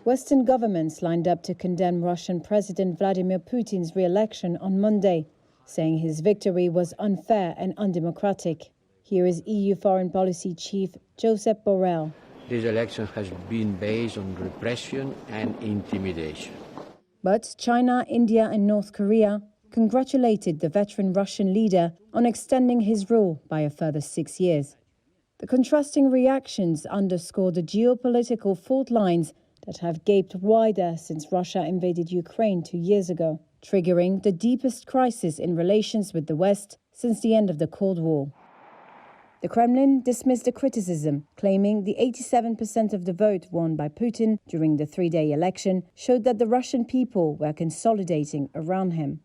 Western governments lined up to condemn Russian President Vladimir Putin's re-election on Monday, saying his victory was unfair and undemocratic. Here is EU Foreign Policy Chief Josep Borrell. This election has been based on repression and intimidation. But China, India and North Korea congratulated the veteran Russian leader on extending his rule by a further 6 years. The contrasting reactions underscore the geopolitical fault lines that have gaped wider since Russia invaded Ukraine 2 years ago, triggering the deepest crisis in relations with the West since the end of the Cold War. The Kremlin dismissed the criticism, claiming the 87% of the vote won by Putin during the 3-day election showed that the Russian people were consolidating around him.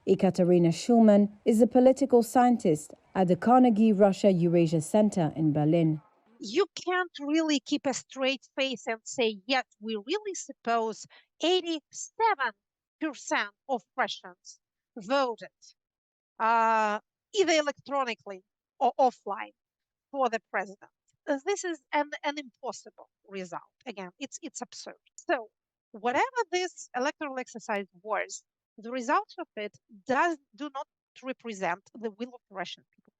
Ekaterina Schulman is a political scientist at the Carnegie Russia-Eurasia Center in Berlin. You can't really keep a straight face and say, yes, we really suppose 87% of Russians voted either electronically or offline for the president. This is an impossible result. Again, it's absurd. So whatever this electoral exercise was, the results of it do not represent the will of the Russian people.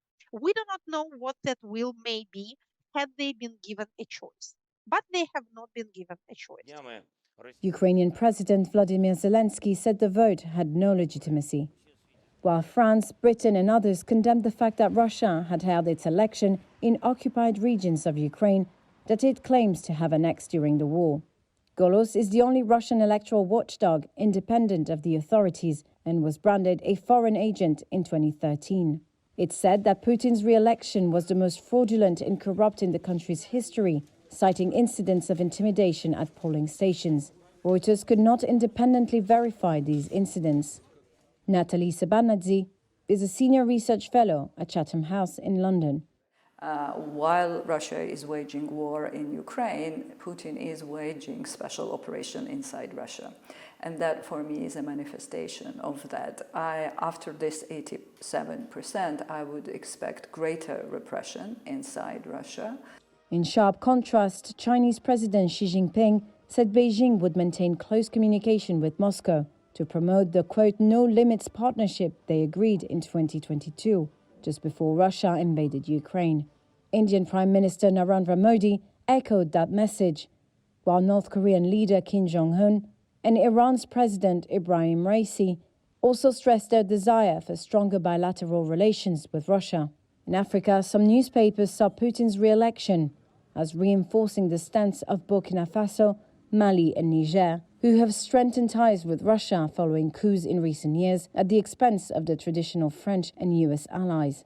We do not know what that will may be had they been given a choice. But they have not been given a choice. Ukrainian President Vladimir Zelensky said the vote had no legitimacy, while France, Britain and others condemned the fact that Russia had held its election in occupied regions of Ukraine that it claims to have annexed during the war. Golos is the only Russian electoral watchdog independent of the authorities and was branded a foreign agent in 2013. It said that Putin's re-election was the most fraudulent and corrupt in the country's history, citing incidents of intimidation at polling stations. Reuters could not independently verify these incidents. Natalie Sabanadze is a senior research fellow at Chatham House in London. While Russia is waging war in Ukraine, Putin is waging special operation inside Russia. And that, for me, is a manifestation of that. After this 87%, I would expect greater repression inside Russia. In sharp contrast, Chinese President Xi Jinping said Beijing would maintain close communication with Moscow to promote the, quote, no-limits partnership they agreed in 2022, just before Russia invaded Ukraine. Indian Prime Minister Narendra Modi echoed that message, while North Korean leader Kim Jong-un and Iran's President Ibrahim Raisi also stressed their desire for stronger bilateral relations with Russia. In Africa, some newspapers saw Putin's re-election as reinforcing the stance of Burkina Faso, Mali and Niger, who have strengthened ties with Russia following coups in recent years at the expense of the traditional French and US allies.